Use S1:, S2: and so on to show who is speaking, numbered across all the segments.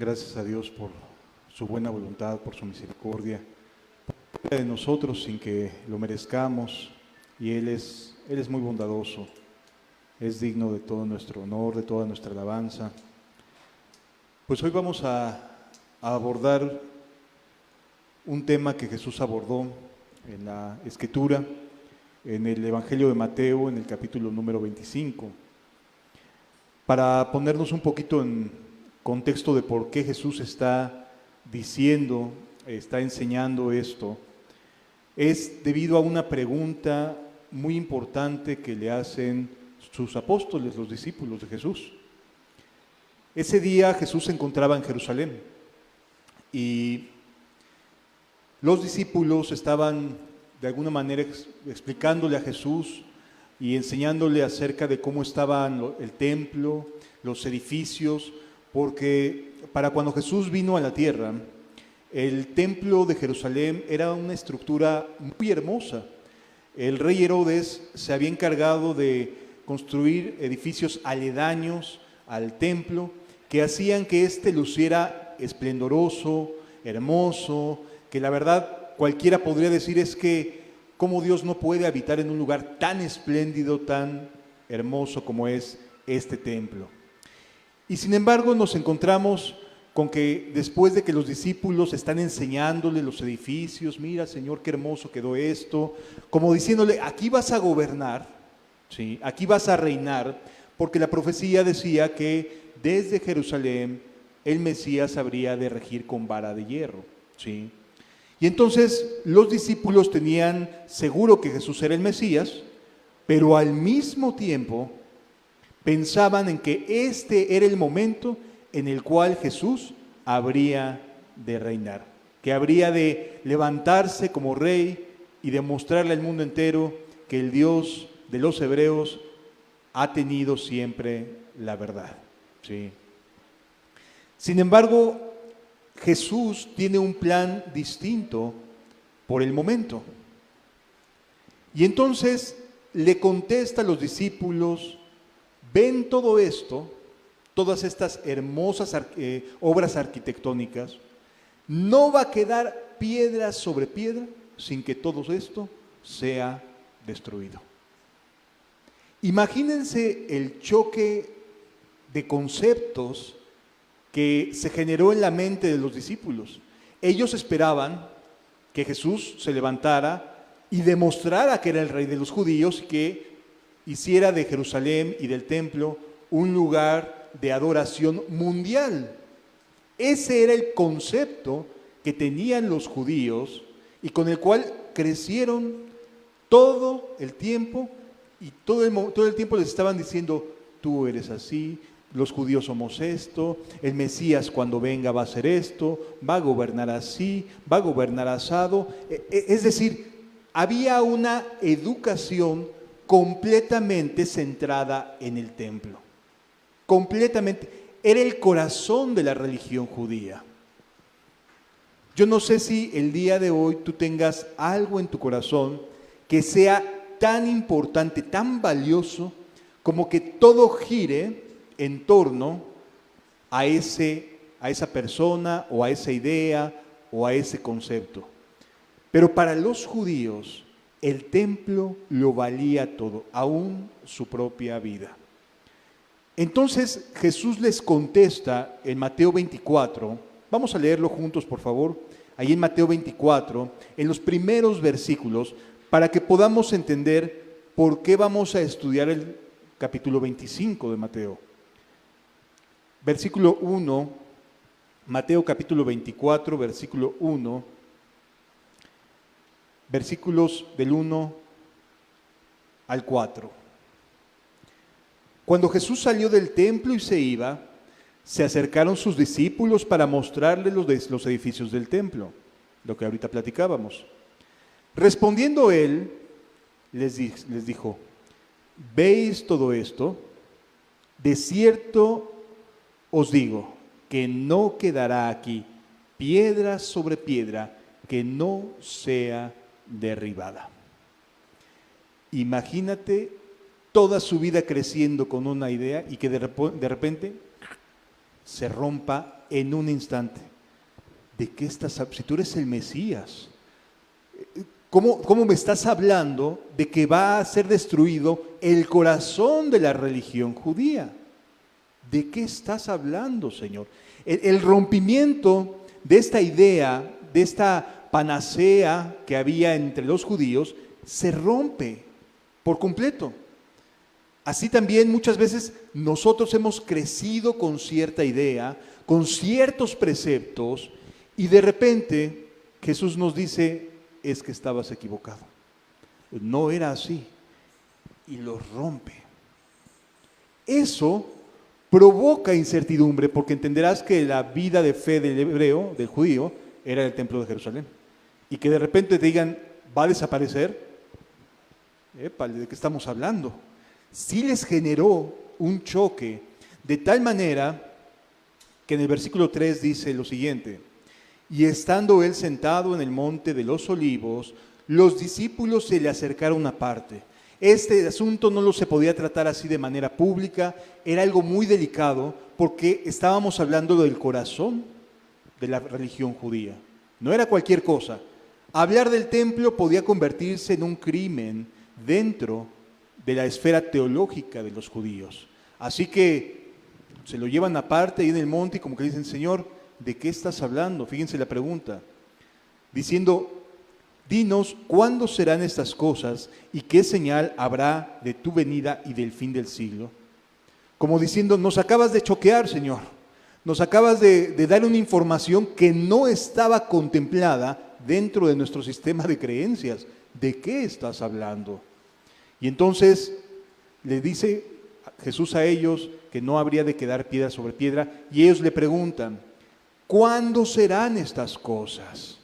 S1: gracias a Dios por su buena voluntad, por su misericordia, de nosotros sin que lo merezcamos, y Él es muy bondadoso, es digno de todo nuestro honor, de toda nuestra alabanza. Pues hoy vamos a abordar un tema que Jesús abordó en la Escritura, en el Evangelio de Mateo, en el capítulo número 25. Para ponernos un poquito en contexto de por qué Jesús está diciendo, está enseñando esto, es debido a una pregunta muy importante que le hacen sus apóstoles, los discípulos de Jesús. Ese día Jesús se encontraba en Jerusalén y los discípulos estaban de alguna manera explicándole a Jesús y enseñándole acerca de cómo estaban el templo, los edificios, porque para cuando Jesús vino a la tierra, el templo de Jerusalén era una estructura muy hermosa. El rey Herodes se había encargado de construir edificios aledaños al templo que hacían que éste luciera esplendoroso, hermoso, que la verdad cualquiera podría decir es que cómo Dios no puede habitar en un lugar tan espléndido, tan hermoso como es este templo. Y sin embargo nos encontramos con que después de que los discípulos están enseñándole los edificios, mira Señor, qué hermoso quedó esto, como diciéndole, aquí vas a gobernar, ¿sí? Aquí vas a reinar, porque la profecía decía que desde Jerusalén el Mesías habría de regir con vara de hierro, ¿sí? Y entonces los discípulos tenían seguro que Jesús era el Mesías, pero al mismo tiempo pensaban en que este era el momento en el cual Jesús habría de reinar, que habría de levantarse como rey y demostrarle al mundo entero que el Dios de los hebreos ha tenido siempre la verdad, ¿sí? Sin embargo, Jesús tiene un plan distinto por el momento. Y entonces le contesta a los discípulos, ven todo esto, todas estas hermosas obras arquitectónicas, no va a quedar piedra sobre piedra sin que todo esto sea destruido. Imagínense el choque de conceptos que se generó en la mente de los discípulos. Ellos esperaban que Jesús se levantara y demostrara que era el rey de los judíos, que hiciera de Jerusalén y del templo un lugar de adoración mundial. Ese era el concepto que tenían los judíos y con el cual crecieron todo el tiempo, y todo el tiempo les estaban diciendo, tú eres así, los judíos somos esto, el Mesías cuando venga va a hacer esto, va a gobernar así, va a gobernar asado. Es decir, había una educación completamente centrada en el templo. Completamente. Era el corazón de la religión judía. Yo no sé si el día de hoy tú tengas algo en tu corazón que sea tan importante, tan valioso, como que todo gire en torno a esa persona o a esa idea o a ese concepto. Pero para los judíos el templo lo valía todo, aún su propia vida. Entonces Jesús les contesta en Mateo 24, vamos a leerlo juntos por favor, ahí en Mateo 24, en los primeros versículos, para que podamos entender por qué vamos a estudiar el capítulo 25 de Mateo. Versículo 1, Mateo capítulo 24, versículo 1, versículos del 1 al 4. Cuando Jesús salió del templo y se iba, se acercaron sus discípulos para mostrarle los edificios del templo, lo que ahorita platicábamos. Respondiendo él, les dijo, ¿veis todo esto? De cierto os digo que no quedará aquí piedra sobre piedra que no sea derribada. Imagínate toda su vida creciendo con una idea y que de repente se rompa en un instante. ¿De qué estás hablando? Si tú eres el Mesías, ¿cómo me estás hablando de que va a ser destruido el corazón de la religión judía? ¿De qué estás hablando, Señor? El rompimiento de esta idea, de esta panacea que había entre los judíos, se rompe por completo. Así también muchas veces nosotros hemos crecido con cierta idea, con ciertos preceptos, y de repente Jesús nos dice, es que estabas equivocado. No era así. Y lo rompe. Eso provoca incertidumbre, porque entenderás que la vida de fe del hebreo, del judío, era el templo de Jerusalén. Y que de repente te digan, ¿va a desaparecer? ¿De qué estamos hablando? Sí les generó un choque, de tal manera que en el versículo 3 dice lo siguiente: y estando él sentado en el monte de los olivos, los discípulos se le acercaron aparte. Este asunto no lo se podía tratar así de manera pública, era algo muy delicado porque estábamos hablando del corazón de la religión judía. No era cualquier cosa. Hablar del templo podía convertirse en un crimen dentro de la esfera teológica de los judíos. Así que se lo llevan aparte ahí en el monte y como que dicen, Señor, ¿de qué estás hablando? Fíjense la pregunta. Diciendo, dinos cuándo serán estas cosas y qué señal habrá de tu venida y del fin del siglo. Como diciendo, nos acabas de choquear, Señor. Nos acabas de dar una información que no estaba contemplada dentro de nuestro sistema de creencias. ¿De qué estás hablando? Y entonces le dice Jesús a ellos que no habría de quedar piedra sobre piedra y ellos le preguntan, ¿cuándo serán estas cosas?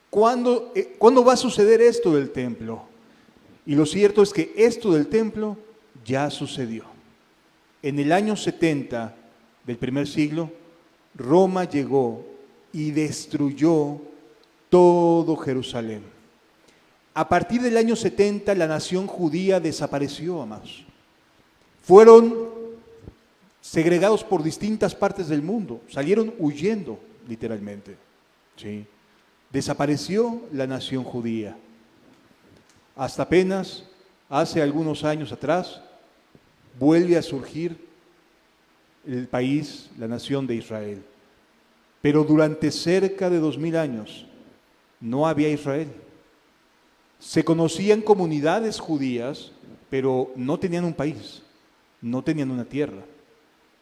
S1: ¿Cuándo va a suceder esto del templo? Y lo cierto es que esto del templo ya sucedió. En el año 70 del primer siglo, Roma llegó y destruyó todo Jerusalén. A partir del año 70, la nación judía desapareció, amados. Fueron segregados por distintas partes del mundo, salieron huyendo, literalmente. ¿Sí? Desapareció la nación judía. Hasta apenas, hace algunos años atrás, vuelve a surgir el país, la nación de Israel. Pero durante cerca de 2000 años no había Israel. Se conocían comunidades judías, pero no tenían un país, no tenían una tierra,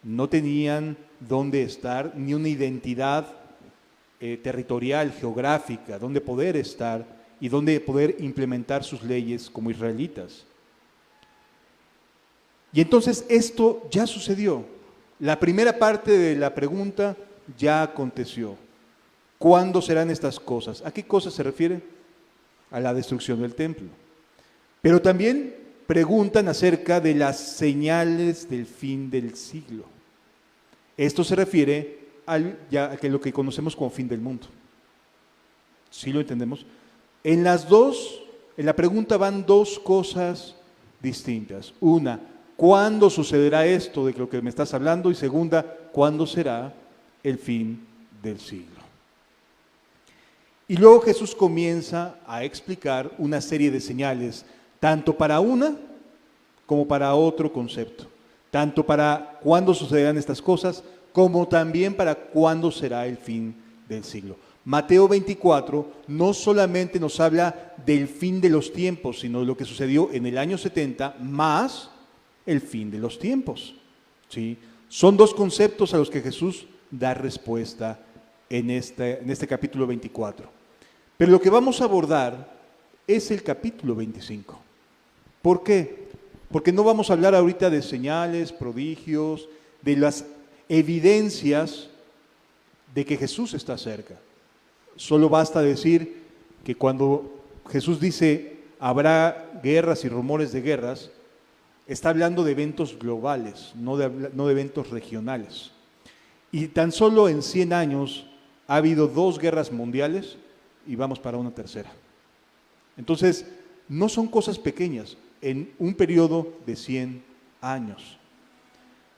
S1: no tenían dónde estar, ni una identidad territorial, geográfica, donde poder estar y donde poder implementar sus leyes como israelitas. Y entonces esto ya sucedió. La primera parte de la pregunta ya aconteció. ¿Cuándo serán estas cosas? ¿A qué cosas se refiere? A la destrucción del templo. Pero también preguntan acerca de las señales del fin del siglo. Esto se refiere a lo que conocemos como fin del mundo. ¿Sí lo entendemos? En la pregunta van dos cosas distintas. Una, ¿cuándo sucederá esto de lo que me estás hablando? Y segunda, ¿cuándo será el fin del siglo? Y luego Jesús comienza a explicar una serie de señales, tanto para una como para otro concepto. Tanto para cuándo sucederán estas cosas, como también para cuándo será el fin del siglo. Mateo 24 no solamente nos habla del fin de los tiempos, sino de lo que sucedió en el año 70 más el fin de los tiempos. ¿Sí? Son dos conceptos a los que Jesús da respuesta en este capítulo 24. Pero lo que vamos a abordar es el capítulo 25. ¿Por qué? Porque no vamos a hablar ahorita de señales, prodigios, de las evidencias de que Jesús está cerca. Solo basta decir que cuando Jesús dice habrá guerras y rumores de guerras, está hablando de eventos globales, no de eventos regionales. Y tan solo en 100 años ha habido 2 guerras mundiales y vamos para una tercera. Entonces, no son cosas pequeñas en un periodo de 100 años.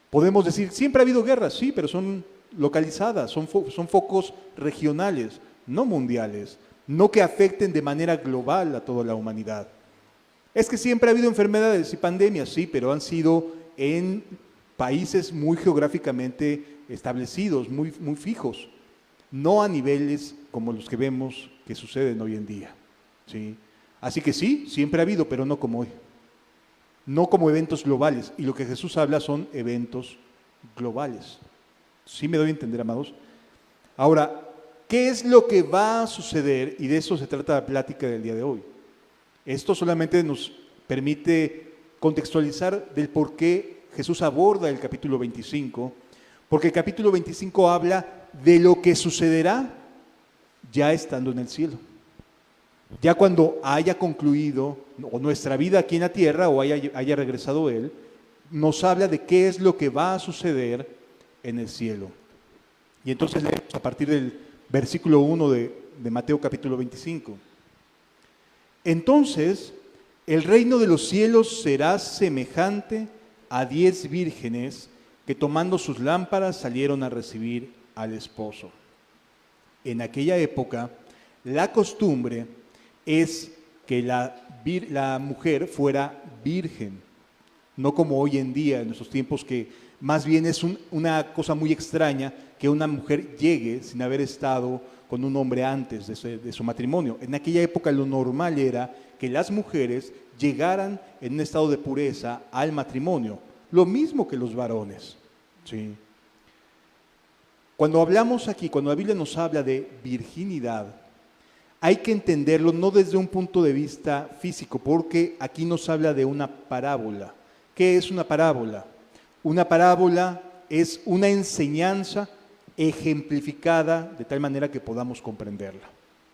S1: Podemos decir, siempre ha habido guerras, sí, pero son localizadas, son focos regionales, no mundiales, no que afecten de manera global a toda la humanidad. Es que siempre ha habido enfermedades y pandemias, sí, pero han sido en países muy geográficamente establecidos, muy fijos, no a niveles como los que vemos que suceden hoy en día, ¿sí? Así que sí, siempre ha habido, pero no como hoy. No como eventos globales. Y lo que Jesús habla son eventos globales. ¿Sí me doy a entender, amados? Ahora, ¿qué es lo que va a suceder? Y de eso se trata la plática del día de hoy. Esto solamente nos permite contextualizar del por qué Jesús aborda el capítulo 25, porque el capítulo 25 habla de lo que sucederá ya estando en el cielo. Ya cuando haya concluido o nuestra vida aquí en la tierra o haya regresado Él, nos habla de qué es lo que va a suceder en el cielo. Y entonces leemos a partir del versículo 1 de Mateo capítulo 25. Entonces, el reino de los cielos será semejante a 10 vírgenes que tomando sus lámparas salieron a recibir al esposo. En aquella época, la costumbre es que la mujer fuera virgen, no como hoy en día, en nuestros tiempos, que más bien es una cosa muy extraña que una mujer llegue sin haber estado con un hombre antes de su matrimonio. En aquella época lo normal era que las mujeres llegaran en un estado de pureza al matrimonio, lo mismo que los varones, ¿sí? Cuando hablamos aquí, cuando la Biblia nos habla de virginidad, hay que entenderlo no desde un punto de vista físico, porque aquí nos habla de una parábola. ¿Qué es una parábola? Una parábola es una enseñanza ejemplificada de tal manera que podamos comprenderla,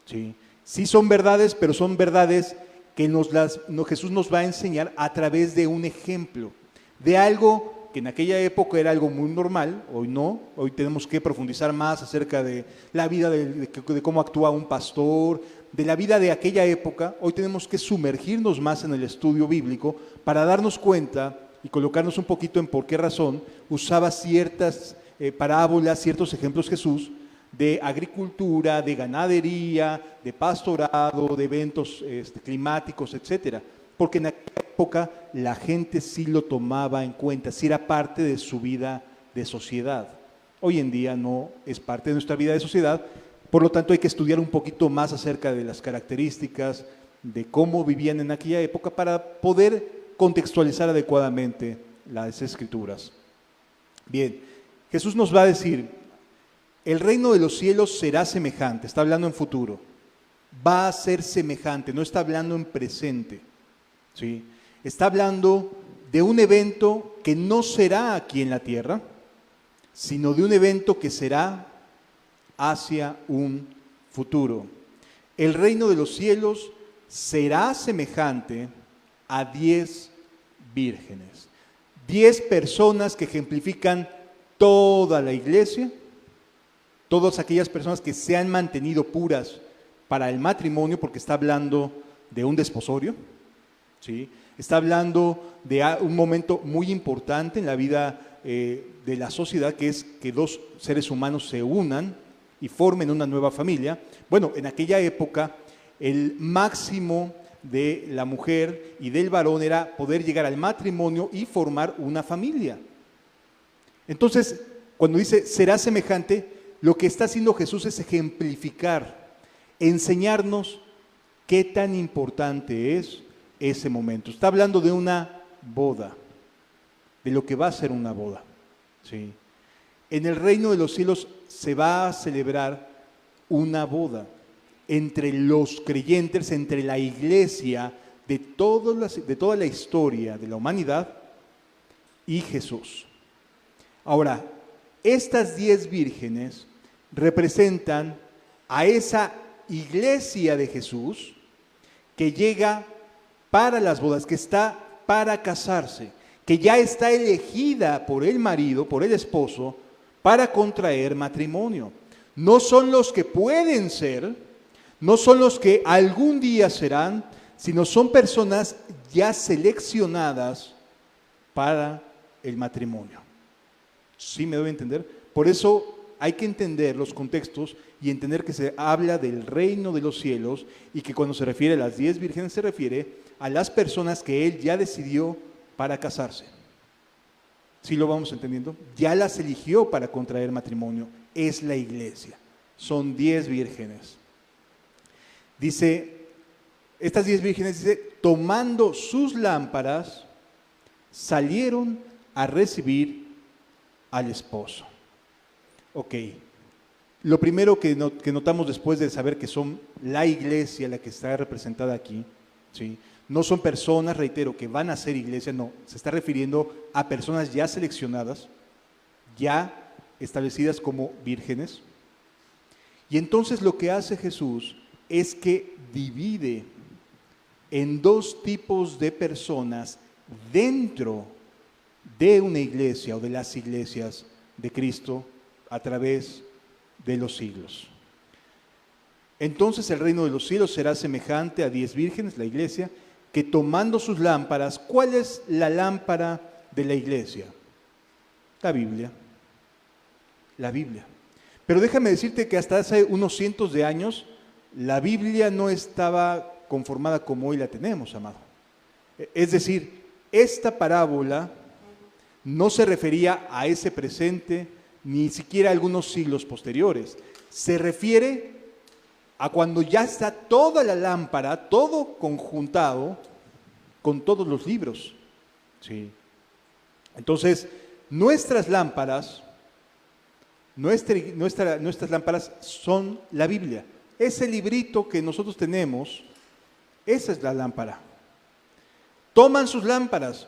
S1: ¿sí? Sí son verdades, pero son verdades que Jesús nos va a enseñar a través de un ejemplo, de algo que en aquella época era algo muy normal, hoy no, hoy tenemos que profundizar más acerca de la vida, de cómo actúa un pastor, de la vida de aquella época. Hoy tenemos que sumergirnos más en el estudio bíblico para darnos cuenta y colocarnos un poquito en por qué razón usaba ciertas parábolas, ciertos ejemplos Jesús de agricultura, de ganadería, de pastorado, de eventos climáticos, etcétera. Porque en aquella época la gente sí lo tomaba en cuenta, sí era parte de su vida de sociedad. Hoy en día no es parte de nuestra vida de sociedad, por lo tanto hay que estudiar un poquito más acerca de las características, de cómo vivían en aquella época para poder contextualizar adecuadamente las escrituras. Bien, Jesús nos va a decir, el reino de los cielos será semejante, está hablando en futuro, va a ser semejante, no está hablando en presente. ¿Sí? Está hablando de un evento que no será aquí en la tierra, sino de un evento que será hacia un futuro. El reino de los cielos será semejante a 10 vírgenes. 10 personas que ejemplifican toda la iglesia, todas aquellas personas que se han mantenido puras para el matrimonio, porque está hablando de un desposorio. ¿Sí? Está hablando de un momento muy importante en la vida de la sociedad, que es que dos seres humanos se unan y formen una nueva familia. Bueno, en aquella época el máximo de la mujer y del varón era poder llegar al matrimonio y formar una familia. Entonces, cuando dice será semejante, lo que está haciendo Jesús es ejemplificar, enseñarnos qué tan importante es ese momento. Está hablando de una boda, de lo que va a ser una boda, ¿sí? En el reino de los cielos se va a celebrar una boda entre los creyentes, entre la iglesia de toda la historia de la humanidad y Jesús. Ahora, estas 10 vírgenes representan a esa iglesia de Jesús que llega para las bodas, que está para casarse, que ya está elegida por el marido, por el esposo, para contraer matrimonio. No son los que pueden ser, no son los que algún día serán, sino son personas ya seleccionadas para el matrimonio. ¿Sí me doy a entender? Por eso hay que entender los contextos y entender que se habla del reino de los cielos y que cuando se refiere a las 10 vírgenes se refiere a las personas que Él ya decidió para casarse. ¿Sí lo vamos entendiendo? Ya las eligió para contraer matrimonio. Es la iglesia. Son 10 vírgenes. Dice, estas 10 vírgenes, dice, tomando sus lámparas, salieron a recibir al esposo. Ok. Lo primero que notamos después de saber que son la iglesia la que está representada aquí, ¿sí? No son personas, reitero, que van a ser iglesia, no. Se está refiriendo a personas ya seleccionadas, ya establecidas como vírgenes. Y entonces lo que hace Jesús es que divide en dos tipos de personas dentro de una iglesia o de las iglesias de Cristo a través de los siglos. Entonces el reino de los cielos será semejante a 10 vírgenes, la iglesia, que tomando sus lámparas, ¿cuál es la lámpara de la iglesia? La Biblia. La Biblia. Pero déjame decirte que hasta hace unos cientos de años, la Biblia no estaba conformada como hoy la tenemos, amado. Es decir, esta parábola no se refería a ese presente, ni siquiera a algunos siglos posteriores. Se refiere a cuando ya está toda la lámpara, todo conjuntado con todos los libros. ¿Sí? Entonces, nuestras lámparas son la Biblia. Ese librito que nosotros tenemos, esa es la lámpara. Toman sus lámparas.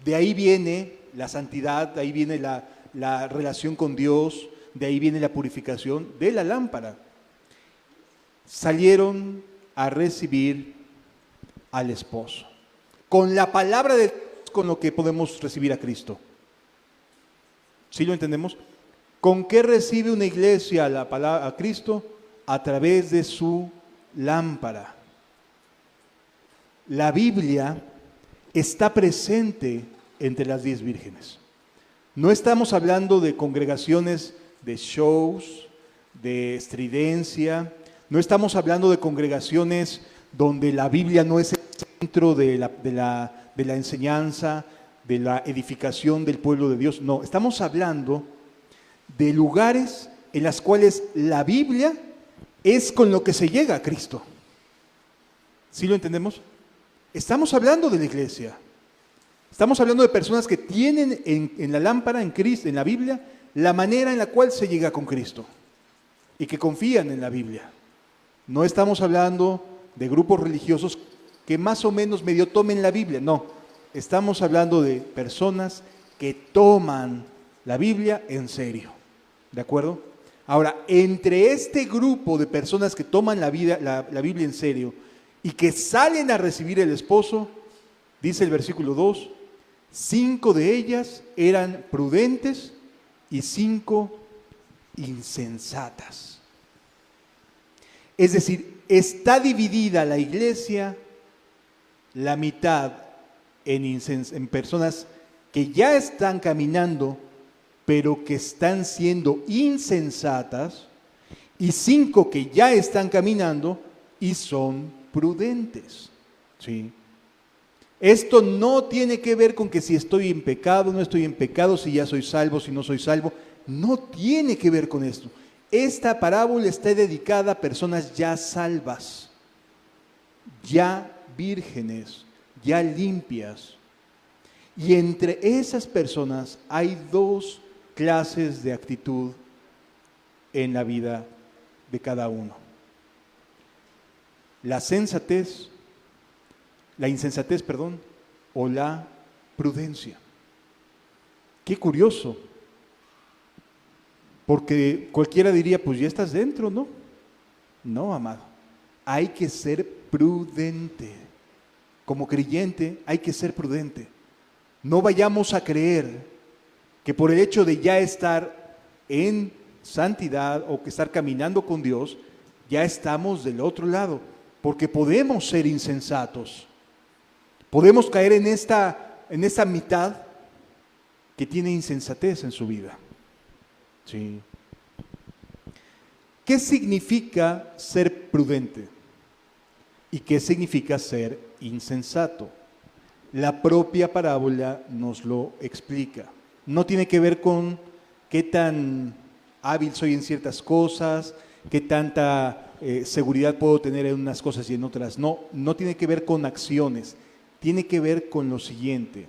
S1: De ahí viene la santidad, de ahí viene la relación con Dios, de ahí viene la purificación de la lámpara. Salieron a recibir al esposo. Con la palabra de Dios, con lo que podemos recibir a Cristo. ¿Sí lo entendemos? ¿Con qué recibe una iglesia la palabra a Cristo? A través de su lámpara. La Biblia está presente entre las 10 vírgenes. No estamos hablando de congregaciones de shows, de estridencia. No estamos hablando de congregaciones donde la Biblia no es el centro de la enseñanza, de la edificación del pueblo de Dios. No, estamos hablando de lugares en los cuales la Biblia es con lo que se llega a Cristo. ¿Sí lo entendemos? Estamos hablando de la iglesia. Estamos hablando de personas que tienen en la lámpara, en Cristo, en la Biblia, la manera en la cual se llega con Cristo y que confían en la Biblia. No estamos hablando de grupos religiosos que más o menos medio tomen la Biblia, no. Estamos hablando de personas que toman la Biblia en serio. ¿De acuerdo? Ahora, entre este grupo de personas que toman la Biblia en serio y que salen a recibir el esposo, dice el versículo 2, 5 de ellas eran prudentes y 5 insensatas. Es decir, está dividida la iglesia, la mitad en personas que ya están caminando, pero que están siendo insensatas, y 5 que ya están caminando y son prudentes. ¿Sí? Esto no tiene que ver con que si estoy en pecado, no estoy en pecado, si ya soy salvo, si no soy salvo. No tiene que ver con esto. Esta parábola está dedicada a personas ya salvas, ya vírgenes, ya limpias. Y entre esas personas hay 2 clases de actitud en la vida de cada uno. La insensatez, o la prudencia. Qué curioso, porque cualquiera diría, pues ya estás dentro, ¿no? No, amado, hay que ser prudente. Como creyente hay que ser prudente. No vayamos a creer que por el hecho de ya estar en santidad o que estar caminando con Dios, ya estamos del otro lado, porque podemos ser insensatos. Podemos caer en esta mitad que tiene insensatez en su vida. Sí. ¿Qué significa ser prudente? ¿Y qué significa ser insensato? La propia parábola nos lo explica. No tiene que ver con qué tan hábil soy en ciertas cosas, qué tanta seguridad puedo tener en unas cosas y en otras. No, no tiene que ver con acciones, tiene que ver con lo siguiente.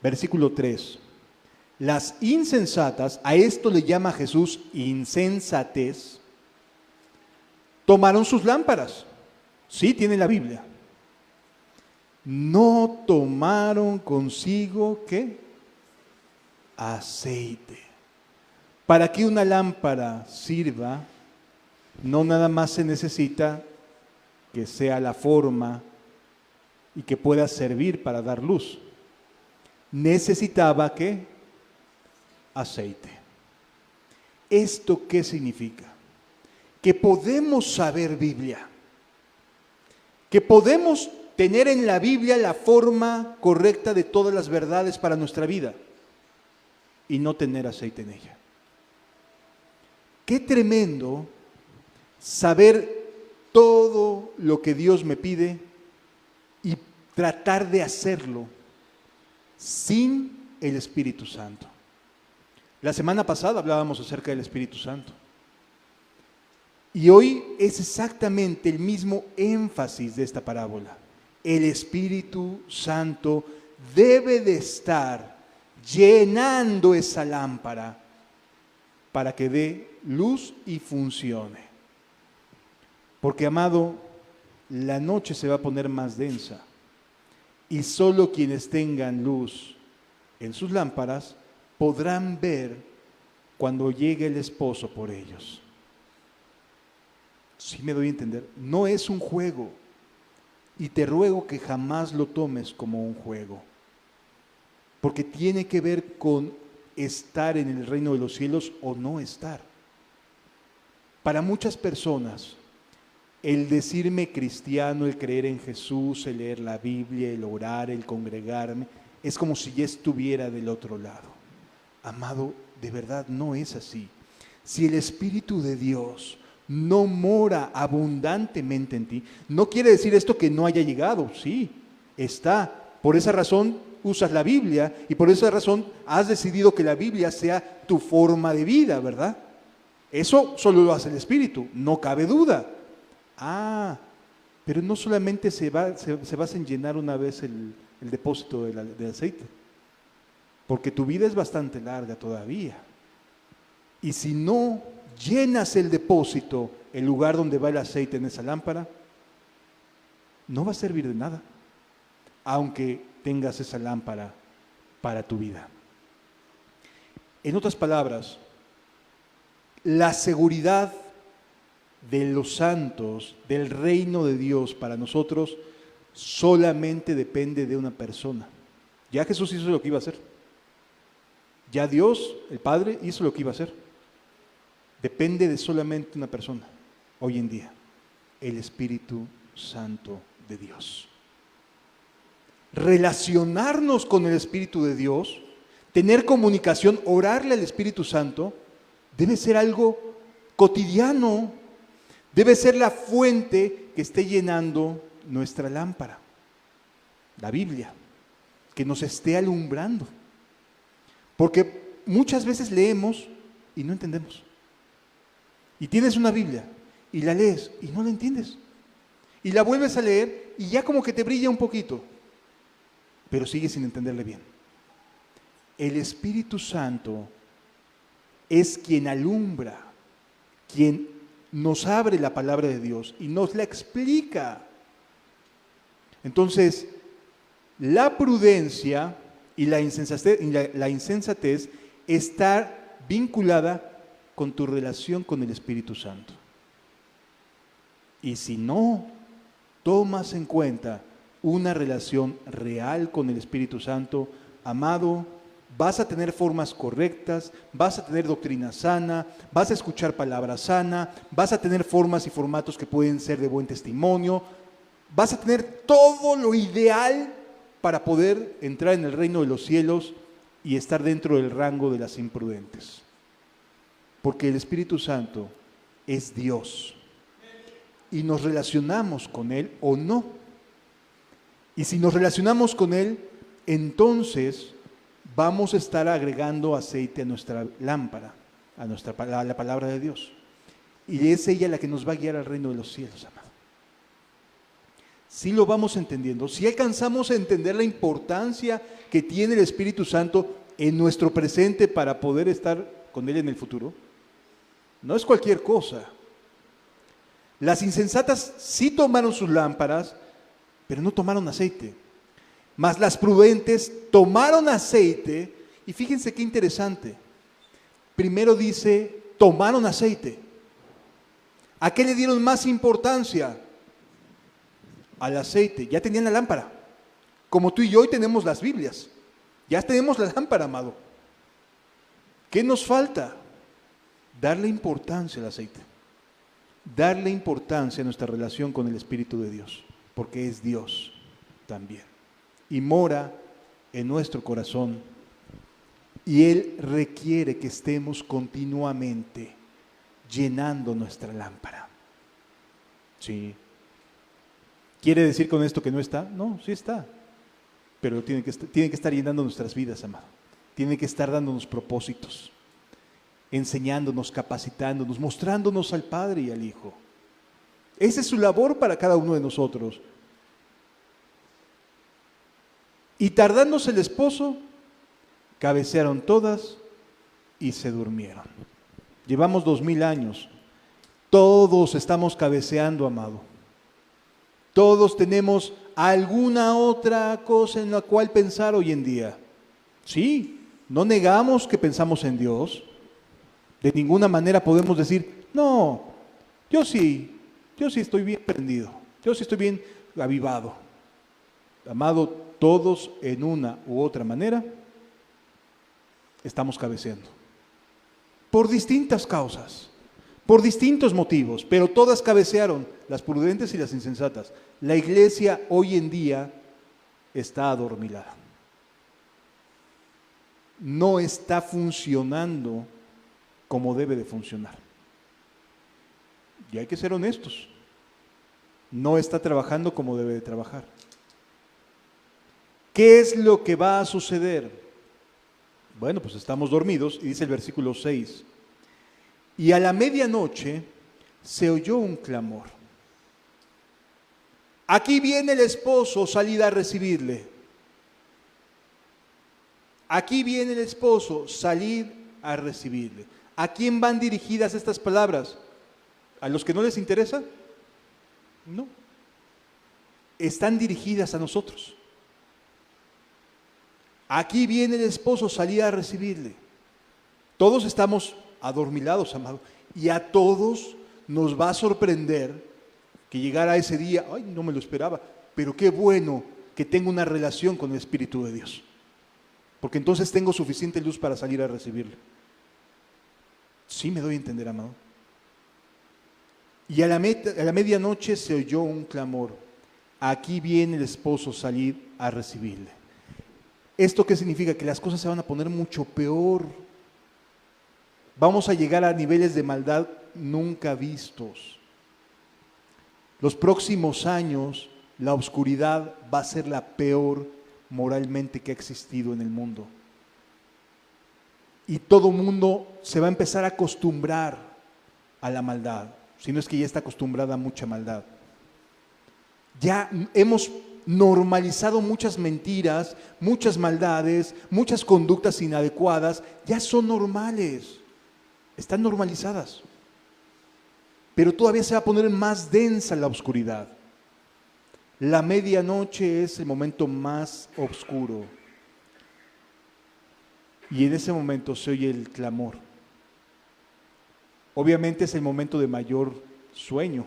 S1: Versículo 3. Las insensatas, a esto le llama Jesús insensatez, tomaron sus lámparas. Sí, tiene la Biblia. No tomaron consigo, ¿qué? Aceite. Para que una lámpara sirva, no nada más se necesita que sea la forma y que pueda servir para dar luz. Necesitaba, ¿qué? Aceite. ¿Esto qué significa? Que podemos saber Biblia, que podemos tener en la Biblia la forma correcta de todas las verdades para nuestra vida y no tener aceite en ella. Qué tremendo saber todo lo que Dios me pide y tratar de hacerlo sin el Espíritu Santo. La semana pasada hablábamos acerca del Espíritu Santo. Y hoy es exactamente el mismo énfasis de esta parábola. El Espíritu Santo debe de estar llenando esa lámpara para que dé luz y funcione. Porque, amado, la noche se va a poner más densa y solo quienes tengan luz en sus lámparas podrán ver cuando llegue el esposo por ellos. Sí me doy a entender, no es un juego y te ruego que jamás lo tomes como un juego, porque tiene que ver con estar en el reino de los cielos o no estar. Para muchas personas, el decirme cristiano, el creer en Jesús, el leer la Biblia, el orar, el congregarme, es como si ya estuviera del otro lado. Amado, de verdad no es así. Si el Espíritu de Dios no mora abundantemente en ti, no quiere decir esto que no haya llegado, sí, está. Por esa razón usas la Biblia y por esa razón has decidido que la Biblia sea tu forma de vida, ¿verdad? Eso solo lo hace el Espíritu, no cabe duda. Pero no solamente se basa en llenar una vez el depósito de aceite, porque tu vida es bastante larga todavía. Y si no llenas el depósito, el lugar donde va el aceite en esa lámpara, no va a servir de nada, aunque tengas esa lámpara para tu vida. En otras palabras, la seguridad de los santos, del reino de Dios para nosotros, solamente depende de una persona. Ya Jesús hizo lo que iba a hacer. Ya Dios, el Padre, hizo lo que iba a hacer. Depende de solamente una persona, hoy en día, el Espíritu Santo de Dios. Relacionarnos con el Espíritu de Dios, tener comunicación, orarle al Espíritu Santo, debe ser algo cotidiano, debe ser la fuente que esté llenando nuestra lámpara, la Biblia, que nos esté alumbrando. Porque muchas veces leemos y no entendemos. Y tienes una Biblia y la lees y no la entiendes. Y la vuelves a leer y ya como que te brilla un poquito, pero sigues sin entenderle bien. El Espíritu Santo es quien alumbra, quien nos abre la palabra de Dios y nos la explica. Entonces, la prudencia y la insensatez está vinculada con tu relación con el Espíritu Santo. Y si no tomas en cuenta una relación real con el Espíritu Santo, amado, vas a tener formas correctas, vas a tener doctrina sana, vas a escuchar palabra sana, vas a tener formas y formatos que pueden ser de buen testimonio, vas a tener todo lo ideal para poder entrar en el reino de los cielos y estar dentro del rango de las imprudentes. Porque el Espíritu Santo es Dios. Y nos relacionamos con Él o no. Y si nos relacionamos con Él, entonces vamos a estar agregando aceite a nuestra lámpara, a la palabra de Dios. Y es ella la que nos va a guiar al reino de los cielos, amado. Si lo vamos entendiendo, si alcanzamos a entender la importancia que tiene el Espíritu Santo en nuestro presente para poder estar con Él en el futuro, no es cualquier cosa. Las insensatas sí tomaron sus lámparas, pero no tomaron aceite. Mas las prudentes tomaron aceite, y fíjense qué interesante. Primero dice, tomaron aceite. ¿A qué le dieron más importancia? Al aceite. Ya tenían la lámpara. Como tú y yo hoy tenemos las Biblias. Ya tenemos la lámpara, amado. ¿Qué nos falta? Darle importancia al aceite. Darle importancia a nuestra relación con el Espíritu de Dios. Porque es Dios también. Y mora en nuestro corazón. Y Él requiere que estemos continuamente llenando nuestra lámpara. Sí. ¿Quiere decir con esto que no está? No, sí está. Pero tiene que estar llenando nuestras vidas, amado. Tiene que estar dándonos propósitos, enseñándonos, capacitándonos, mostrándonos al Padre y al Hijo. Esa es su labor para cada uno de nosotros. Y tardándose el esposo, cabecearon todas y se durmieron. Llevamos 2000 años. Todos estamos cabeceando, amado. Todos tenemos alguna otra cosa en la cual pensar hoy en día. Sí, no negamos que pensamos en Dios. De ninguna manera podemos decir, no, yo sí estoy bien prendido. Yo sí estoy bien avivado. Amado, todos en una u otra manera estamos cabeceando. Por distintas causas, por distintos motivos, pero todas cabecearon, las prudentes y las insensatas. La iglesia hoy en día está adormilada. No está funcionando como debe de funcionar. Y hay que ser honestos. No está trabajando como debe de trabajar. ¿Qué es lo que va a suceder? Bueno, pues estamos dormidos y dice el versículo 6. Y a la medianoche se oyó un clamor. Aquí viene el esposo, salid a recibirle. Aquí viene el esposo, salid a recibirle. ¿A quién van dirigidas estas palabras? ¿A los que no les interesa? No. Están dirigidas a nosotros. Aquí viene el esposo, salid a recibirle. Todos estamos adormilados, amado. Y a todos nos va a sorprender que llegara ese día. Ay, no me lo esperaba. Pero qué bueno que tengo una relación con el Espíritu de Dios. Porque entonces tengo suficiente luz para salir a recibirle. Sí me doy a entender, amado. Y a la medianoche se oyó un clamor. Aquí viene el esposo, salid a recibirle. ¿Esto qué significa? Que las cosas se van a poner mucho peor. Vamos a llegar a niveles de maldad nunca vistos. Los próximos años, la oscuridad va a ser la peor moralmente que ha existido en el mundo. Y todo mundo se va a empezar a acostumbrar a la maldad, si no es que ya está acostumbrada a mucha maldad. Ya hemos normalizado muchas mentiras, muchas maldades, muchas conductas inadecuadas, ya son normales, están normalizadas. Pero todavía se va a poner más densa la oscuridad. La medianoche es el momento más oscuro. Y en ese momento se oye el clamor. Obviamente es el momento de mayor sueño.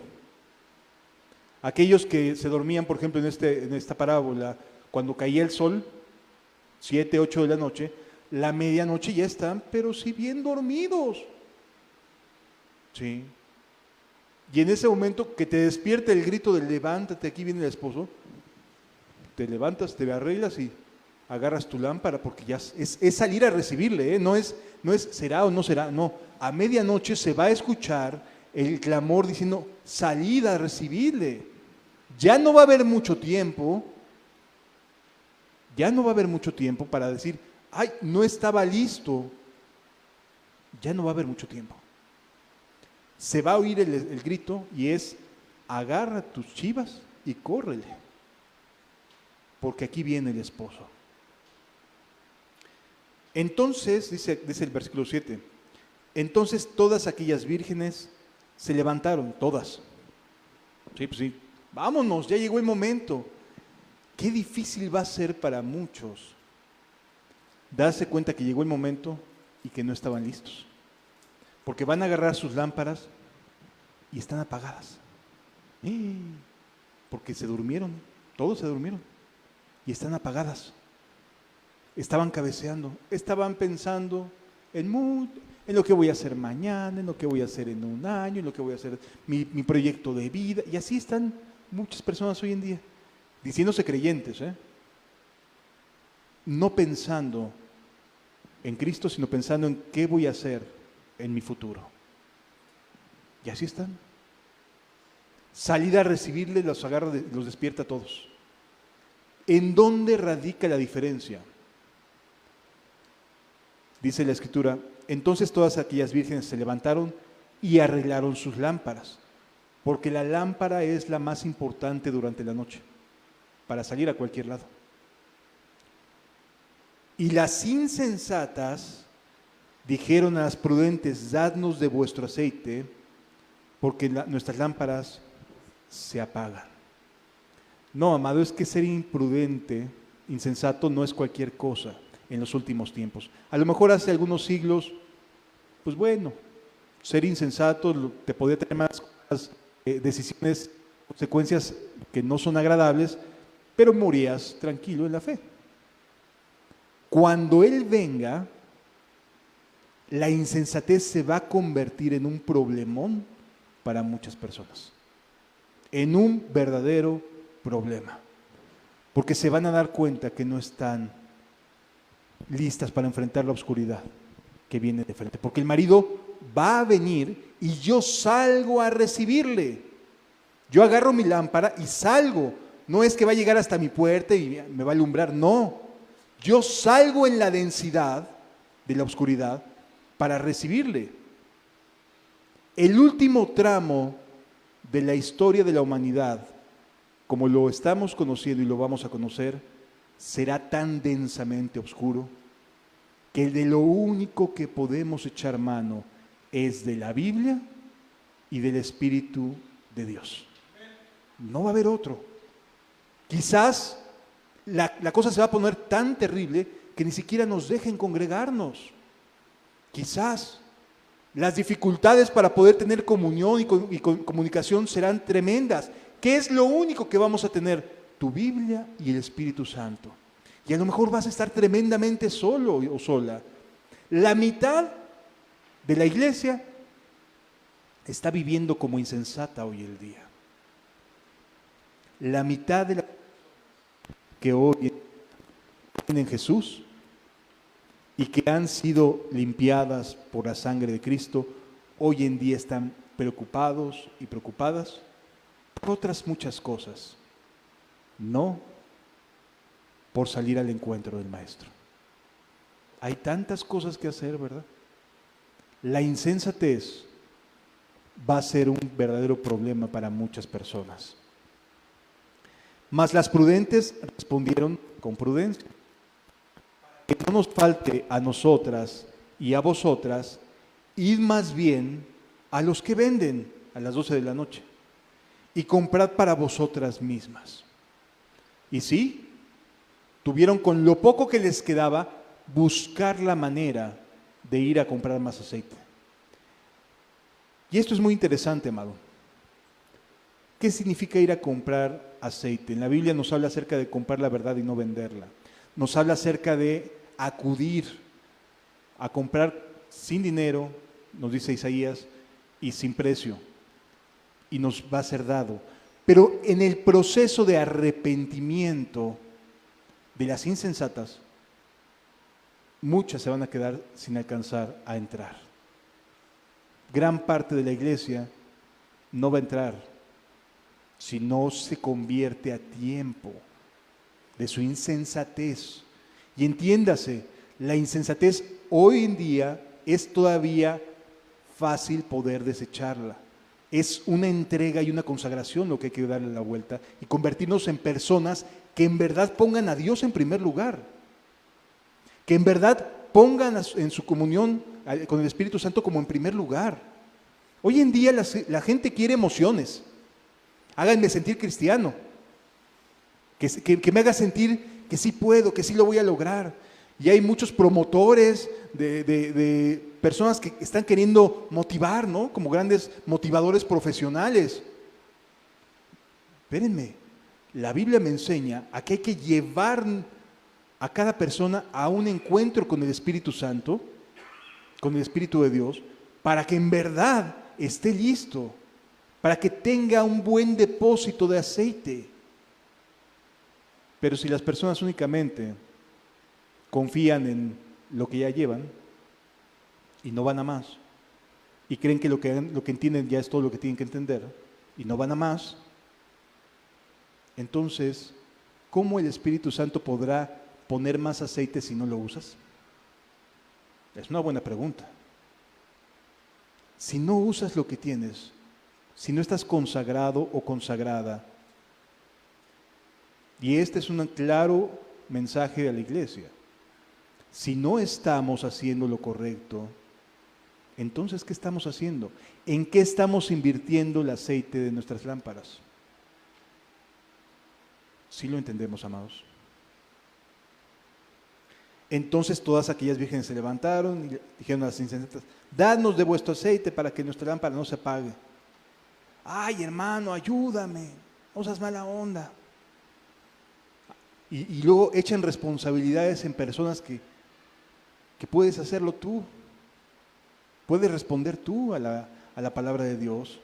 S1: Aquellos que se dormían, por ejemplo, en esta parábola, cuando caía el sol, 7, 8 de la noche, la medianoche ya están, pero sí bien dormidos. Sí. Y en ese momento que te despierta el grito de levántate, aquí viene el esposo, te levantas, te arreglas y agarras tu lámpara, porque ya es salir a recibirle, ¿eh? No es será o no será, no. A medianoche se va a escuchar el clamor diciendo, salid a recibirle. Ya no va a haber mucho tiempo, para decir, ay, no estaba listo. Ya no va a haber mucho tiempo. Se va a oír el grito y es, agarra tus chivas y córrele, porque aquí viene el esposo. Entonces, dice el versículo 7, entonces todas aquellas vírgenes se levantaron, todas. Sí, pues sí, vámonos, ya llegó el momento. Qué difícil va a ser para muchos darse cuenta que llegó el momento y que no estaban listos. Porque van a agarrar sus lámparas y están apagadas. Porque se durmieron, todos se durmieron y están apagadas. Estaban cabeceando, estaban pensando en lo que voy a hacer mañana, en lo que voy a hacer en un año, en lo que voy a hacer mi proyecto de vida. Y así están muchas personas hoy en día, diciéndose creyentes, no pensando en Cristo, sino pensando en qué voy a hacer en mi futuro. Y así están. Salida a recibirle, los agarra, los despierta a todos. ¿En dónde radica la diferencia? Dice la Escritura, entonces todas aquellas vírgenes se levantaron y arreglaron sus lámparas, porque la lámpara es la más importante durante la noche, para salir a cualquier lado. Y las insensatas dijeron a las prudentes, dadnos de vuestro aceite, porque nuestras lámparas se apagan. No, amado, es que ser imprudente, insensato, no es cualquier cosa en los últimos tiempos. A lo mejor hace algunos siglos, pues bueno, ser insensato te podía tener más decisiones, consecuencias que no son agradables, pero morías tranquilo en la fe. Cuando Él venga, la insensatez se va a convertir en un problemón para muchas personas, en un verdadero problema, porque se van a dar cuenta que no están listas para enfrentar la oscuridad que viene de frente, porque el marido va a venir y yo salgo a recibirle. Yo agarro mi lámpara y salgo. No es que va a llegar hasta mi puerta y me va a alumbrar, no. Yo salgo en la densidad de la oscuridad para recibirle. El último tramo de la historia de la humanidad, como lo estamos conociendo y lo vamos a conocer, será tan densamente oscuro que de lo único que podemos echar mano es de la Biblia y del Espíritu de Dios. No va a haber otro. Quizás la cosa se va a poner tan terrible que ni siquiera nos dejen congregarnos. Quizás las dificultades para poder tener comunión y comunicación serán tremendas. ¿Qué es lo único que vamos a tener? Tu Biblia y el Espíritu Santo. Y a lo mejor vas a estar tremendamente solo o sola. La mitad de la iglesia está viviendo como insensata hoy el día. La mitad de la que hoy tienen Jesús y que han sido limpiadas por la sangre de Cristo, hoy en día están preocupados y preocupadas por otras muchas cosas, no por salir al encuentro del Maestro. Hay tantas cosas que hacer, ¿verdad? La insensatez va a ser un verdadero problema para muchas personas. Mas las prudentes respondieron con prudencia: que no nos falte a nosotras y a vosotras, id más bien a los que venden a las 12 de la noche y comprad para vosotras mismas. Y sí, tuvieron con lo poco que les quedaba buscar la manera de ir a comprar más aceite. Y esto es muy interesante, amado. ¿Qué significa ir a comprar aceite? En la Biblia nos habla acerca de comprar la verdad y no venderla. Nos habla acerca de acudir a comprar sin dinero, nos dice Isaías, y sin precio, y nos va a ser dado. Pero en el proceso de arrepentimiento de las insensatas, muchas se van a quedar sin alcanzar a entrar. Gran parte de la iglesia no va a entrar si no se convierte a tiempo de su insensatez. Y entiéndase, la insensatez hoy en día es todavía fácil poder desecharla. Es una entrega y una consagración lo que hay que darle la vuelta y convertirnos en personas que en verdad pongan a Dios en primer lugar, que en verdad pongan en su comunión con el Espíritu Santo como en primer lugar. Hoy en día la gente quiere emociones. Háganme sentir cristiano, que me haga sentir que sí puedo, que sí lo voy a lograr. Y hay muchos promotores de personas que están queriendo motivar, ¿no? Como grandes motivadores profesionales. Espérenme, la Biblia me enseña a que hay que llevar a cada persona a un encuentro con el Espíritu Santo, con el Espíritu de Dios, para que en verdad esté listo, para que tenga un buen depósito de aceite. Pero si las personas únicamente confían en lo que ya llevan y no van a más, y creen que lo que entienden ya es todo lo que tienen que entender, y no van a más, entonces, ¿cómo el Espíritu Santo podrá poner más aceite si no lo usas? Es una buena pregunta. Si no usas lo que tienes, si no estás consagrado o consagrada, y este es un claro mensaje a la iglesia, si no estamos haciendo lo correcto, entonces ¿qué estamos haciendo? ¿En qué estamos invirtiendo el aceite de nuestras lámparas? ¿Sí lo entendemos, amados? Entonces todas aquellas vírgenes se levantaron y dijeron a las insensatas: dadnos de vuestro aceite para que nuestra lámpara no se apague. Ay, hermano, ayúdame, no seas mala onda. Y luego echan responsabilidades en personas que puedes hacerlo tú. Puedes responder tú a la palabra de Dios.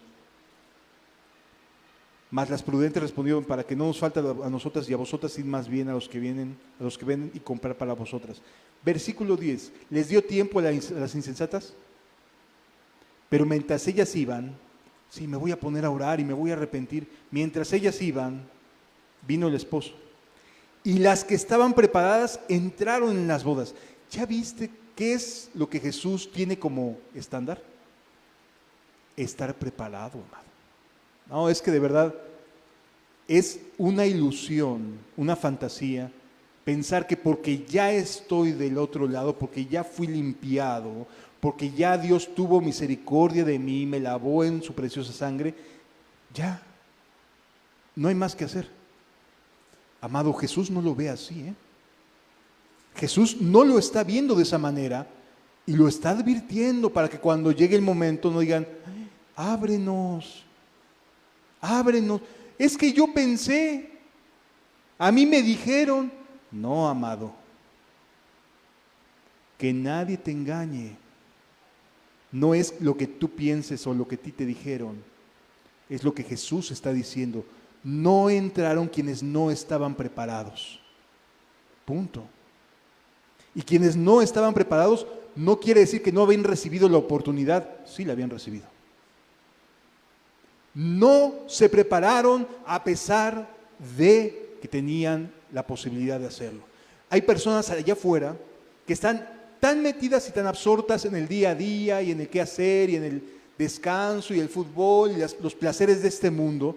S1: Mas las prudentes respondieron: para que no nos falte a nosotras y a vosotras, id más bien a los que vienen y comprar para vosotras. Versículo 10. ¿Les dio tiempo a las insensatas? Pero mientras ellas iban, sí, me voy a poner a orar y me voy a arrepentir. Mientras ellas iban, vino el esposo. Y las que estaban preparadas entraron en las bodas. ¿Ya viste qué es lo que Jesús tiene como estándar? Estar preparado, amado. No, es que de verdad es una ilusión, una fantasía, pensar que porque ya estoy del otro lado, porque ya fui limpiado, porque ya Dios tuvo misericordia de mí, me lavó en su preciosa sangre, ya, no hay más que hacer. Amado, Jesús no lo ve así, ¿eh? Jesús no lo está viendo de esa manera y lo está advirtiendo para que cuando llegue el momento no digan: ábrenos, ábrenos. Es que yo pensé, a mí me dijeron. No, amado, que nadie te engañe. No es lo que tú pienses o lo que a ti te dijeron, es lo que Jesús está diciendo. No entraron quienes no estaban preparados. Punto. Y quienes no estaban preparados no quiere decir que no habían recibido la oportunidad. Sí la habían recibido. No se prepararon a pesar de que tenían la posibilidad de hacerlo. Hay personas allá afuera que están tan metidas y tan absortas en el día a día y en el qué hacer y en el descanso y el fútbol y los placeres de este mundo.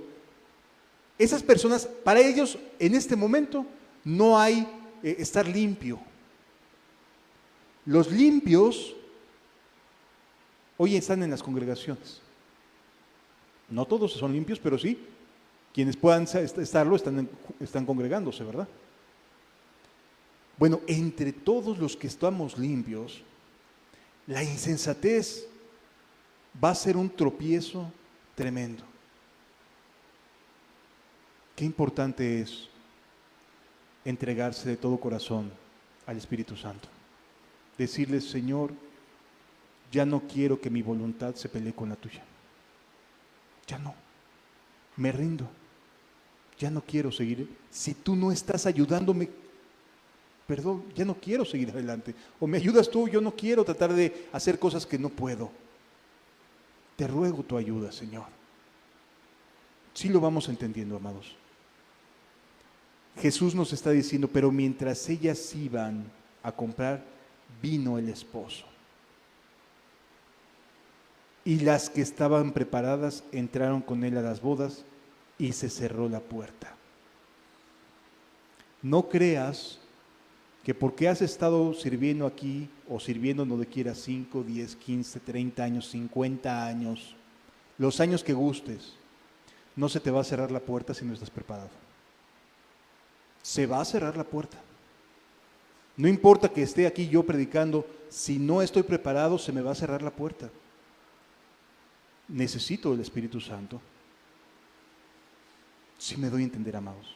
S1: Esas personas, para ellos en este momento no hay estar limpio. Los limpios hoy están en las congregaciones. No todos son limpios, pero sí, quienes puedan estarlo están congregándose, ¿verdad? Bueno, entre todos los que estamos limpios, la insensatez va a ser un tropiezo tremendo. Qué importante es entregarse de todo corazón al Espíritu Santo. Decirle: Señor, ya no quiero que mi voluntad se pelee con la tuya. Ya no, me rindo. Ya no quiero seguir. Si tú no estás ayudándome, perdón, ya no quiero seguir adelante. O me ayudas tú, yo no quiero tratar de hacer cosas que no puedo. Te ruego tu ayuda, Señor. Sí lo vamos entendiendo, amados. Jesús nos está diciendo, pero mientras ellas iban a comprar, vino el esposo. Y las que estaban preparadas entraron con él a las bodas y se cerró la puerta. No creas que porque has estado sirviendo aquí o sirviendo donde quieras 5, 10, 15, 30 años, 50 años, los años que gustes, no se te va a cerrar la puerta si no estás preparado. Se va a cerrar la puerta. No importa que esté aquí yo predicando, si no estoy preparado se me va a cerrar la puerta. Necesito el Espíritu Santo. Si me doy a entender, amados.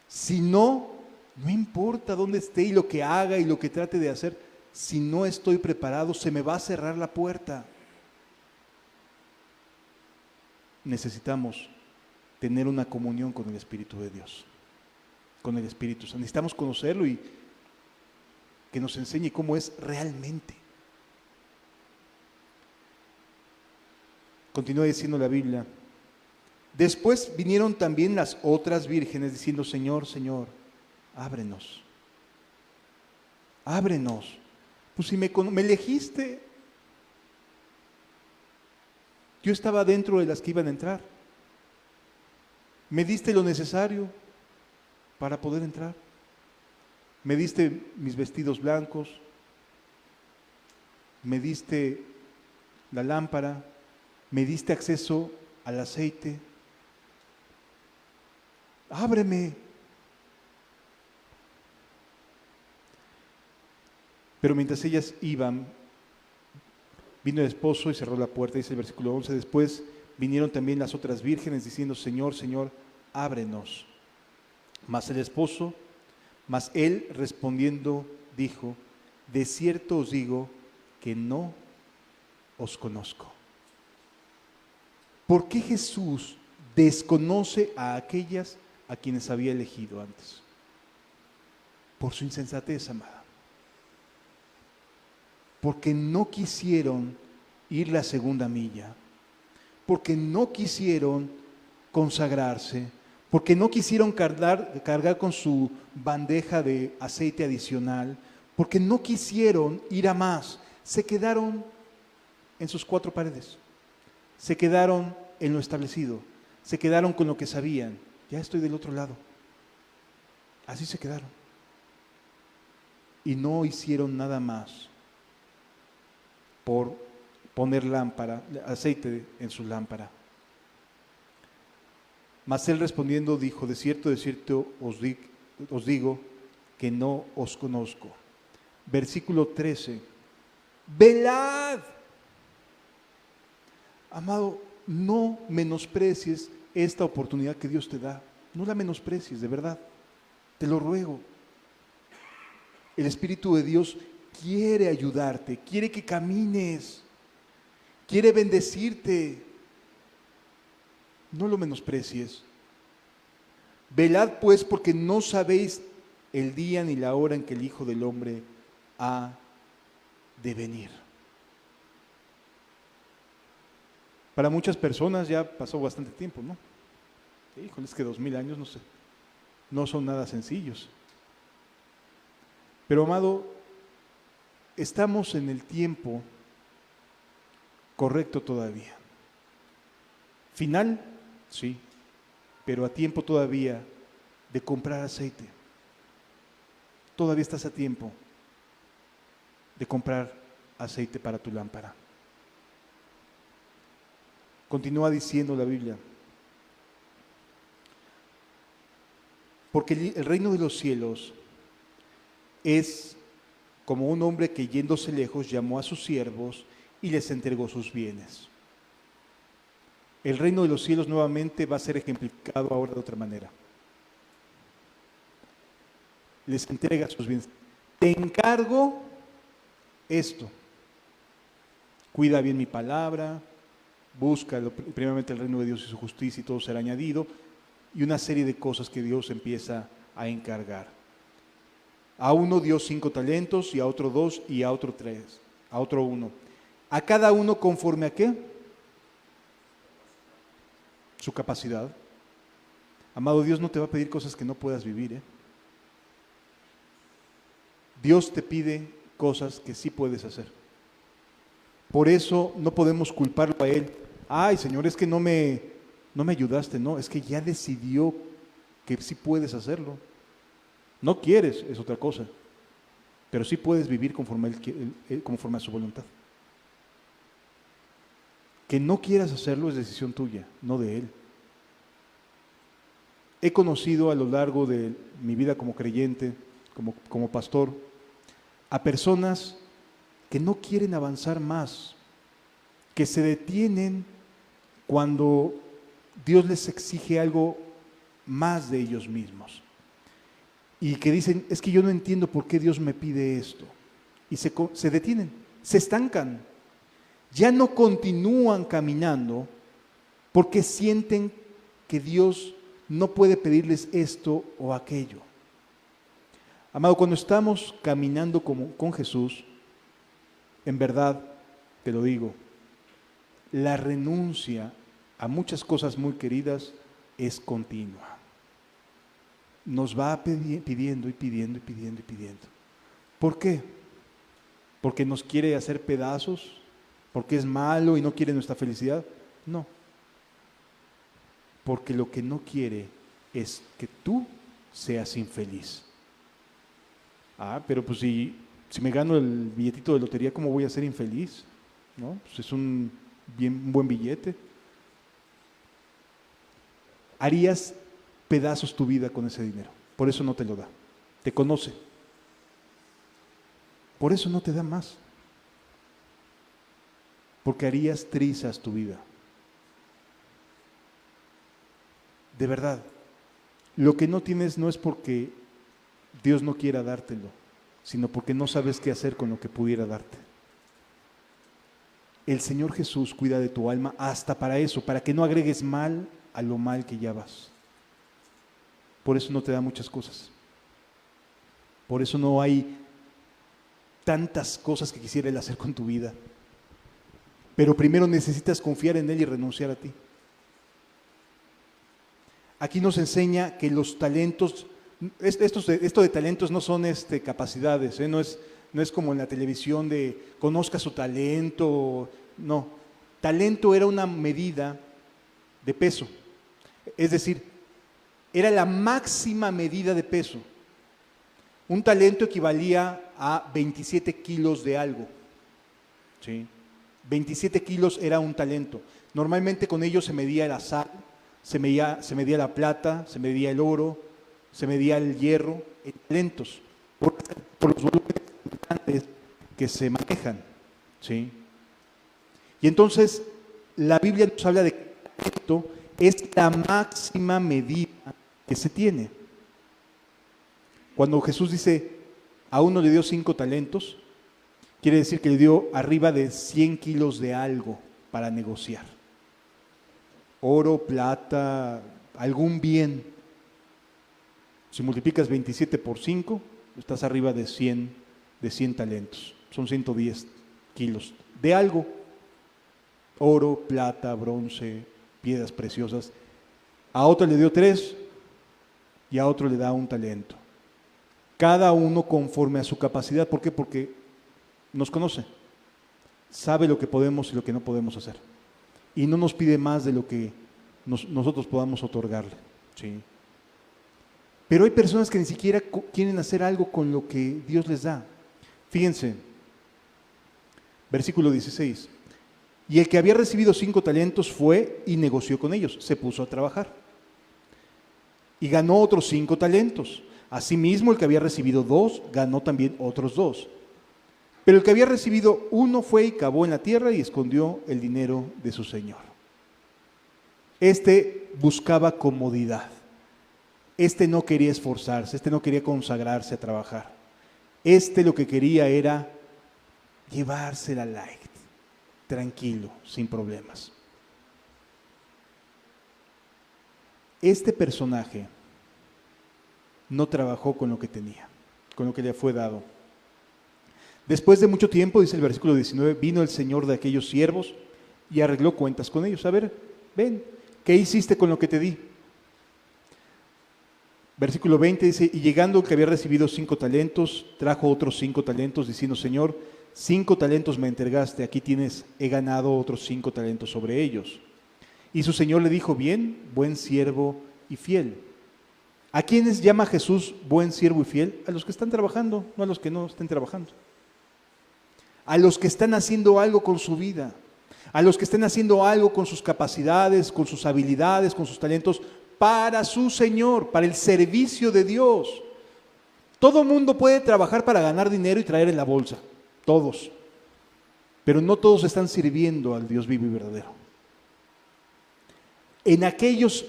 S1: Si no, no importa dónde esté y lo que haga y lo que trate de hacer, si no estoy preparado, se me va a cerrar la puerta. Necesitamos tener una comunión con el Espíritu de Dios, con el Espíritu Santo. Necesitamos conocerlo y que nos enseñe cómo es realmente. Continúa diciendo la Biblia. Después vinieron también las otras vírgenes diciendo, Señor, Señor, ábrenos. Ábrenos. Pues si me elegiste, yo estaba dentro de las que iban a entrar. Me diste lo necesario para poder entrar. Me diste mis vestidos blancos. Me diste la lámpara. Me diste acceso al aceite. Ábreme. Pero mientras ellas iban, vino el esposo y cerró la puerta, dice el versículo 11. Después vinieron también las otras vírgenes diciendo, Señor, Señor, ábrenos. Mas él respondiendo dijo, de cierto os digo que no os conozco. ¿Por qué Jesús desconoce a aquellas a quienes había elegido antes? Por su insensatez, amada. Porque no quisieron ir la segunda milla, porque no quisieron consagrarse, porque no quisieron cargar con su bandeja de aceite adicional, porque no quisieron ir a más. Se quedaron en sus cuatro paredes, se quedaron en lo establecido, se quedaron con lo que sabían. Ya estoy del otro lado. Así se quedaron. Y no hicieron nada más por poner aceite en su lámpara. Mas él respondiendo dijo, de cierto os digo que no os conozco. Versículo 13. Velad. Amado, no menosprecies esta oportunidad que Dios te da. No la menosprecies, de verdad. Te lo ruego. El Espíritu de Dios quiere ayudarte, quiere que camines, quiere bendecirte. No lo menosprecies. Velad pues, porque no sabéis el día ni la hora en que el Hijo del Hombre ha de venir. Para muchas personas ya pasó bastante tiempo, ¿no? Híjole, es que 2000 años, no sé, no son nada sencillos. Pero, amado, estamos en el tiempo correcto todavía. Final, sí, pero a tiempo todavía de comprar aceite. Todavía estás a tiempo de comprar aceite para tu lámpara. Continúa diciendo la Biblia. Porque el reino de los cielos es como un hombre que yéndose lejos llamó a sus siervos y les entregó sus bienes. El reino de los cielos nuevamente va a ser ejemplificado ahora de otra manera. Les entrega sus bienes. Te encargo esto. Cuida bien mi palabra, busca primeramente el reino de Dios y su justicia y todo será añadido, y una serie de cosas que Dios empieza a encargar. A uno dio 5 talentos, y a otro 2, y a otro 3, a otro 1. A cada uno conforme a qué. su capacidad. Amado, Dios no te va a pedir cosas que no puedas vivir, ¿eh? Dios te pide cosas que sí puedes hacer. Por eso no podemos culparlo a Él. Ay, Señor, es que no me ayudaste. No, es que ya decidió que sí puedes hacerlo. No quieres, es otra cosa. Pero sí puedes vivir conforme a su voluntad. Que no quieras hacerlo es decisión tuya, no de Él. He conocido a lo largo de mi vida como creyente, como pastor, a personas que no quieren avanzar más, que se detienen cuando Dios les exige algo más de ellos mismos. Y que dicen, es que yo no entiendo por qué Dios me pide esto. Y se detienen, se estancan. Ya no continúan caminando porque sienten que Dios no puede pedirles esto o aquello. Amado, cuando estamos caminando con Jesús, en verdad, te lo digo, la renuncia a muchas cosas muy queridas es continua. Nos va pidiendo y pidiendo y pidiendo y pidiendo. ¿Por qué? ¿Porque nos quiere hacer pedazos? ¿Porque es malo y no quiere nuestra felicidad? No. Porque lo que no quiere es que tú seas infeliz. Ah, pero pues si me gano el billetito de lotería, ¿cómo voy a ser infeliz? ¿No? Pues es un buen billete. Harías pedazos tu vida con ese dinero. Por eso no te lo da. Te conoce. Por eso no te da más. Porque harías trizas tu vida. De verdad, lo que no tienes no es porque Dios no quiera dártelo, sino porque no sabes qué hacer con lo que pudiera darte. El Señor Jesús cuida de tu alma hasta para eso, para que no agregues mal a lo mal que ya vas. Por eso no te da muchas cosas. Por eso no hay tantas cosas que quisiera Él hacer con tu vida. Pero primero necesitas confiar en Él y renunciar a ti. Aquí nos enseña que los talentos, esto de talentos no son capacidades, no es como en la televisión de conozca su talento, no. Talento era una medida de peso, es decir, era la máxima medida de peso. Un talento equivalía a 27 kilos de algo, ¿sí? 27 kilos era un talento. Normalmente con ello se medía la sal, se medía la plata, se medía el oro, se medía el hierro, en talentos, por los volúmenes grandes que se manejan, ¿sí? Y entonces la Biblia nos habla de que el talento es la máxima medida que se tiene. Cuando Jesús dice, a uno le dio 5 talentos, quiere decir que le dio arriba de 100 kilos de algo para negociar. Oro, plata, algún bien. Si multiplicas 27 por 5, estás arriba de 100 talentos. Son 110 kilos de algo. Oro, plata, bronce, piedras preciosas. A otro le dio 3 y a otro le da 1 talento. Cada uno conforme a su capacidad. ¿Por qué? Porque nos conoce. Sabe lo que podemos y lo que no podemos hacer. Y no nos pide más de lo que nosotros podamos otorgarle, ¿sí? Pero hay personas que ni siquiera quieren hacer algo con lo que Dios les da. Fíjense, versículo 16. Y el que había recibido 5 talentos fue y negoció con ellos, se puso a trabajar. Y ganó otros 5 talentos. Asimismo, el que había recibido 2, ganó también otros 2. Pero el que había recibido 1 fue y cavó en la tierra y escondió el dinero de su señor. Buscaba comodidad. No quería esforzarse, no quería consagrarse a trabajar. Lo que quería era llevársela light, tranquilo, sin problemas. Este personaje no trabajó con lo que tenía, con lo que le fue dado. Después de mucho tiempo, dice el versículo 19, vino el señor de aquellos siervos y arregló cuentas con ellos. A ver, ven, ¿qué hiciste con lo que te di? Versículo 20 dice, y llegando el que había recibido 5 talentos, trajo otros 5 talentos, diciendo, Señor, 5 talentos me entregaste, aquí tienes, he ganado otros 5 talentos sobre ellos. Y su Señor le dijo, bien, buen siervo y fiel. ¿A quiénes llama Jesús buen siervo y fiel? A los que están trabajando, no a los que no estén trabajando. A los que están haciendo algo con su vida, a los que estén haciendo algo con sus capacidades, con sus habilidades, con sus talentos, para su Señor, para el servicio de Dios. Todo mundo puede trabajar para ganar dinero y traer en la bolsa, todos. Pero no todos están sirviendo al Dios vivo y verdadero. En aquellos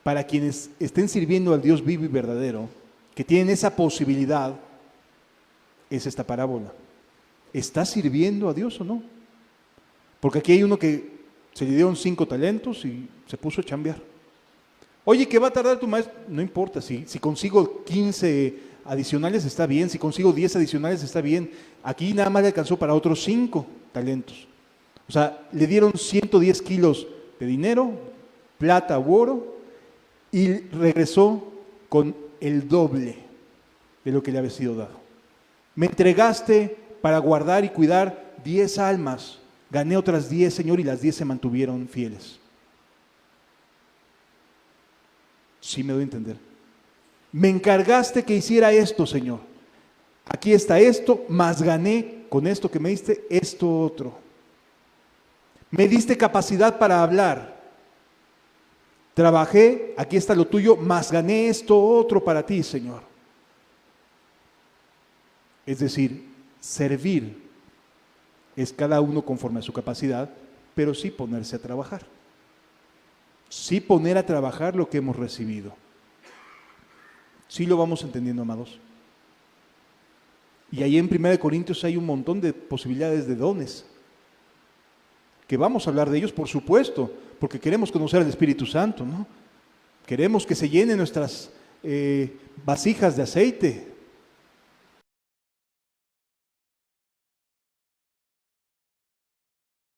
S1: para quienes estén sirviendo al Dios vivo y verdadero, que tienen esa posibilidad, es esta parábola. ¿Está sirviendo a Dios o no? Porque aquí hay uno que se le dieron 5 talentos y se puso a chambear. Oye, ¿qué va a tardar tu maestro? No importa, si consigo 15 adicionales está bien, si consigo 10 adicionales está bien. Aquí nada más le alcanzó para otros 5 talentos. O sea, le dieron 110 kilos de dinero, plata u oro, y regresó con el doble de lo que le había sido dado. Me entregaste para guardar y cuidar 10 almas. Gané otras 10, Señor, y las 10 se mantuvieron fieles. Sí me doy a entender. Me encargaste que hiciera esto, Señor. Aquí está esto, más gané con esto que me diste, esto otro. Me diste capacidad para hablar. Trabajé, aquí está lo tuyo, más gané esto otro para ti, Señor. Es decir, servir es cada uno conforme a su capacidad, pero sí ponerse a trabajar. Sí poner a trabajar lo que hemos recibido. Sí lo vamos entendiendo, amados. Y ahí en 1 Corintios hay un montón de posibilidades de dones. Que vamos a hablar de ellos, por supuesto, porque queremos conocer al Espíritu Santo, ¿no? Queremos que se llenen nuestras vasijas de aceite,